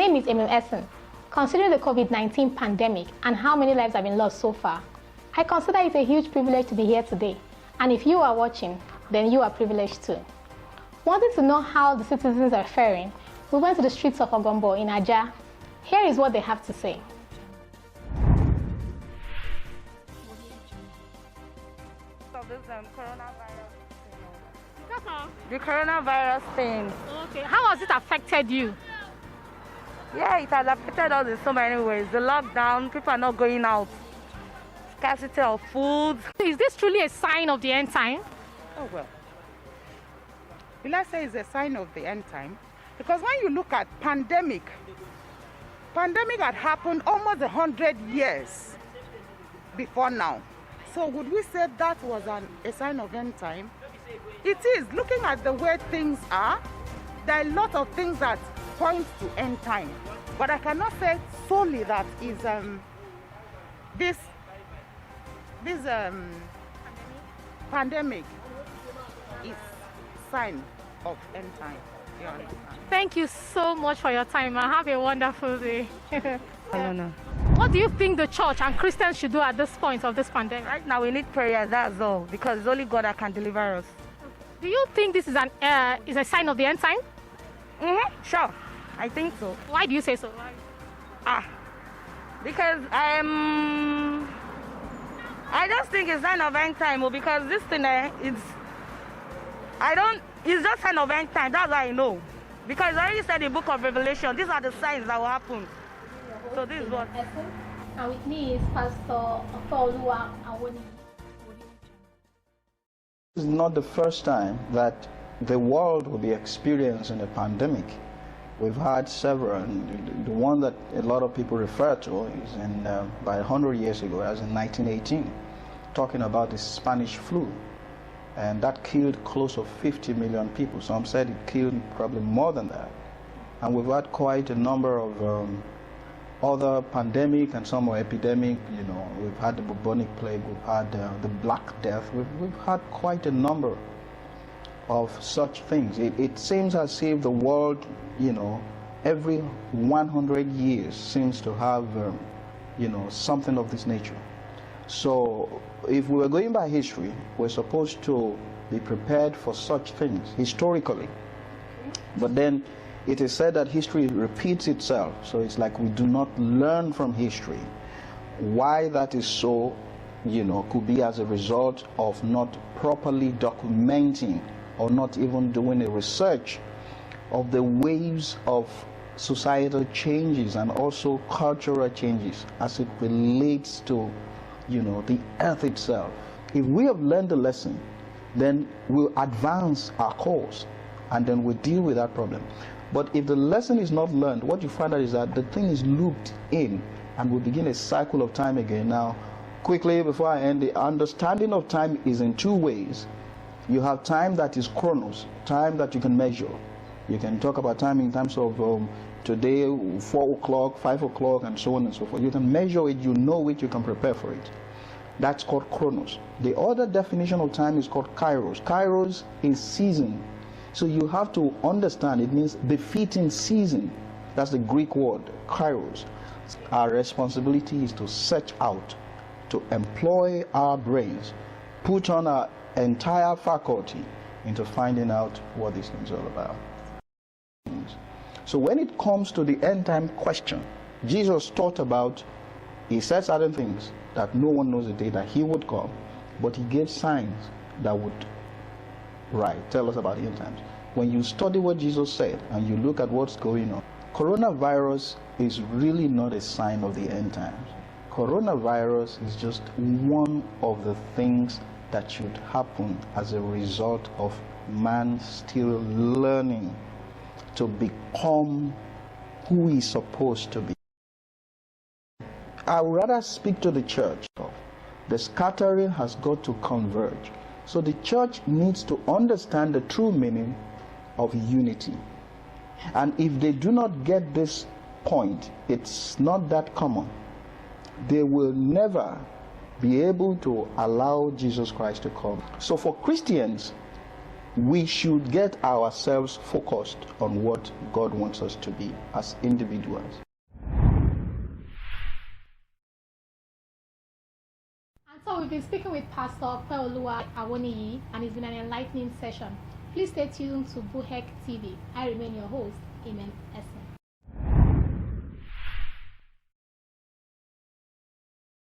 name is Emil Essen. Considering the COVID-19 pandemic and how many lives have been lost so far, I consider it a huge privilege to be here today. And if you are watching, then you are privileged too. Wanting to know how the citizens are faring, we went to the streets of Ogombo in Ajah. Here is what they have to say. The coronavirus thing. Okay, how has it affected you? Yeah, it has affected us in so many ways. The lockdown, people are not going out. Scarcity of food. Is this truly a sign of the end time? Oh well. Will I say it's a sign of the end time? Because when you look at pandemic had happened almost 100 years before now. So would we say that was a sign of end time? It is. Looking at the way things are, there are a lot of things that point to end time. But I cannot say solely that is this pandemic is sign of end time. You understand? Thank you so much for your time and have a wonderful day. I don't know. What do you think the church and Christians should do at this point of this pandemic? Right now we need prayer, that's all. Because it's only God that can deliver us. Do you think this is a sign of the end time? Sure. I think so. Why do you say so? Why? Because I just think it's sign of end time because this thing it's just sign of end time, that's what I know. Because I already said in the book of Revelation, these are the signs that will happen. So this is what. And with me is Pastor Oluwa Awoni. This is not the first time that the world will be experiencing a pandemic. We've had several, and the one that a lot of people refer to is by 100 years ago, as in 1918, talking about the Spanish flu. And that killed close to 50 million people. Some said it killed probably more than that. And we've had quite a number of other pandemic and some are epidemic. You know, we've had the bubonic plague, we've had the Black Death. We've had quite a number of such things. It seems as if the world, you know, every 100 years seems to have, you know, something of this nature. So if we were going by history, we're supposed to be prepared for such things historically. But then it is said that history repeats itself. So it's like we do not learn from history. Why that is so, you know, could be as a result of not properly documenting or not even doing a research of the waves of societal changes and also cultural changes as it relates to, you know, the earth itself. If we have learned the lesson, then we'll advance our course and then we'll deal with that problem. But if the lesson is not learned, what you find out is that the thing is looped in and we'll begin a cycle of time again. Now, quickly before I end, the understanding of time is in two ways. You have time that is chronos, time that you can measure. You can talk about time in terms of today, 4 o'clock, 5 o'clock, and so on and so forth. You can measure it, you know it, you can prepare for it. That's called chronos. The other definition of time is called kairos. Kairos is season. So you have to understand, it means befitting season. That's the Greek word, kairos. Our responsibility is to search out, to employ our brains, put on our entire faculty into finding out what this thing is all about. So when it comes to the end time question, Jesus taught about, he said certain things that no one knows the day that he would come, but he gave signs that would tell us about the end times. When you study what Jesus said and you look at what's going on, coronavirus is really not a sign of the end times. Coronavirus is just one of the things that should happen as a result of man still learning to become who he's supposed to be. I would rather speak to the church. The scattering has got to converge. So the church needs to understand the true meaning of unity. And if they do not get this point, it's not that common. They will never be able to allow Jesus Christ to come. So for Christians, we should get ourselves focused on what God wants us to be as individuals. And so we've been speaking with Pastor Peoluwa Awoniyi, and it's been an enlightening session. Please stay tuned to Buhec TV. I remain your host, Amen Essence.